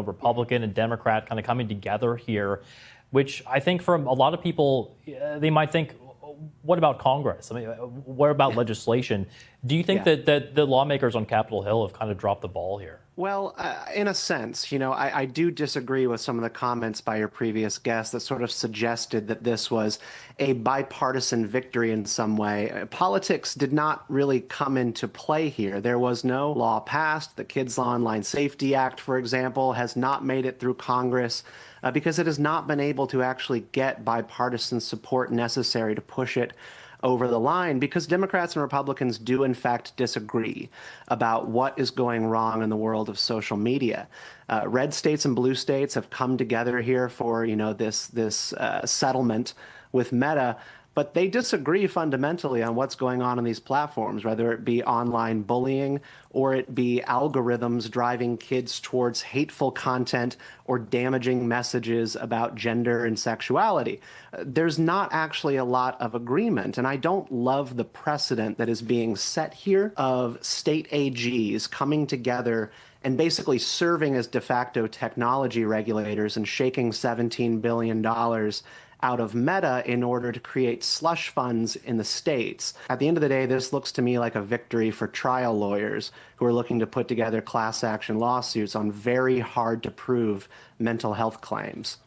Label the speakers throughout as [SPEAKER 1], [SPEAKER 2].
[SPEAKER 1] Republican and Democrat kind of coming together here, which I think for a lot of people, they might think, what about Congress? I mean, what about legislation? Do you think that the lawmakers on Capitol Hill have kind of dropped the ball here?
[SPEAKER 2] Well, in a sense, I do disagree with some of the comments by your previous guest that sort of suggested that this was a bipartisan victory in some way. Politics did not really come into play here. There was no law passed. The Kids Online Safety Act, for example, has not made it through Congress because it has not been able to actually get bipartisan support necessary to push it over the line, because Democrats and Republicans do in fact disagree about what is going wrong in the world of social media. Red states and blue states have come together here for this settlement with Meta, but they disagree fundamentally on what's going on these platforms, whether it be online bullying or it be algorithms driving kids towards hateful content or damaging messages about gender and sexuality. There's not actually a lot of agreement, and I don't love the precedent that is being set here of state AGs coming together and basically serving as de facto technology regulators and shaking $17 billion out of Meta in order to create slush funds in the states. At the end of the day, this looks to me like a victory for trial lawyers who are looking to put together class action lawsuits on very hard to prove mental health claims.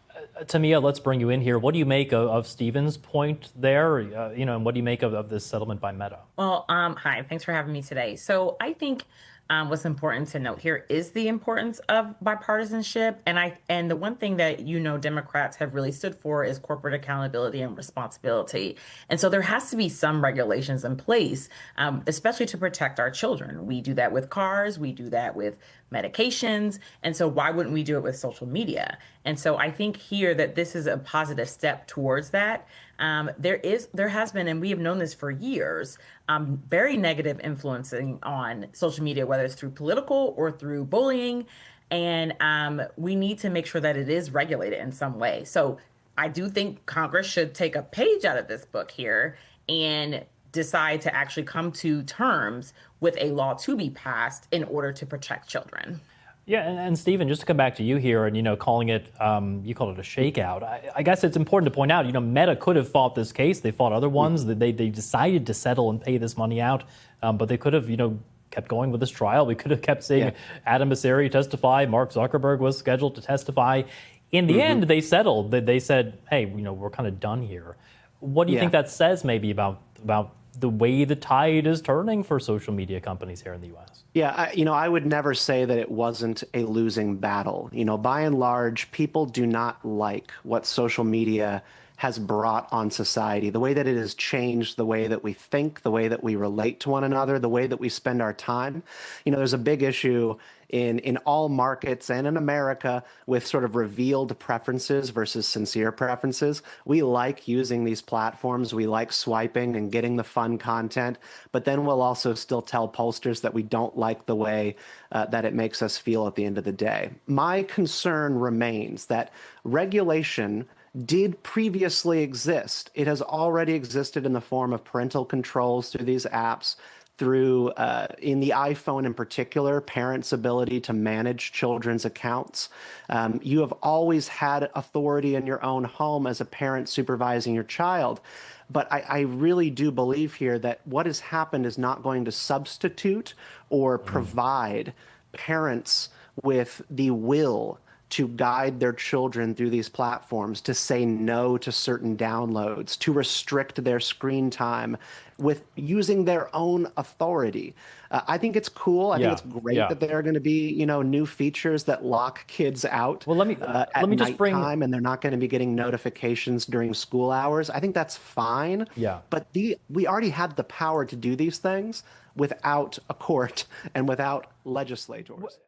[SPEAKER 1] Tamia, let's bring you in here. What do you make of Stephen's point there? And what do you make of this settlement by Meta?
[SPEAKER 3] Well, hi, thanks for having me today. So I think what's important to note here is the importance of bipartisanship. And the one thing that, Democrats have really stood for is corporate accountability and responsibility. And so there has to be some regulations in place, especially to protect our children. We do that with cars, we do that with medications. And so why wouldn't we do it with social media? And so I think here that this is a positive step towards that. There has been, and we have known this for years, very negative influencing on social media, whether it's through political or through bullying. And we need to make sure that it is regulated in some way. So I do think Congress should take a page out of this book here and decide to actually come to terms with a law to be passed in order to protect children.
[SPEAKER 1] Yeah, and Stephen, just to come back to you here and, calling it, you call it a shakeout. I guess it's important to point out, Meta could have fought this case. They fought other ones. They decided to settle and pay this money out, but they could have, kept going with this trial. We could have kept seeing Adam Mosseri testify. Mark Zuckerberg was scheduled to testify. In the end, they settled. They said, hey, we're kind of done here. What do you think that says maybe about the way the tide is turning for social media companies here in the U.S.?
[SPEAKER 2] Yeah, I would never say that it wasn't a losing battle. By and large, people do not like what social media has brought on society, the way that it has changed the way that we think, the way that we relate to one another, the way that we spend our time. There's a big issue in all markets and in America with sort of revealed preferences versus sincere preferences. We like using these platforms. We like swiping and getting the fun content, but then we'll also still tell pollsters that we don't like the way that it makes us feel at the end of the day. My concern remains that regulation did previously exist. It has already existed in the form of parental controls through these apps, through, in the iPhone in particular, parents' ability to manage children's accounts. You have always had authority in your own home as a parent supervising your child. But I really do believe here that what has happened is not going to substitute or provide parents with the will to guide their children through these platforms, to say no to certain downloads, to restrict their screen time with using their own authority. I think it's cool. I think it's great that there are going to be, new features that lock kids out
[SPEAKER 1] let me just bring
[SPEAKER 2] time, and they're not going to be getting notifications during school hours. I think that's fine.
[SPEAKER 1] Yeah.
[SPEAKER 2] But we already had the power to do these things without a court and without legislators.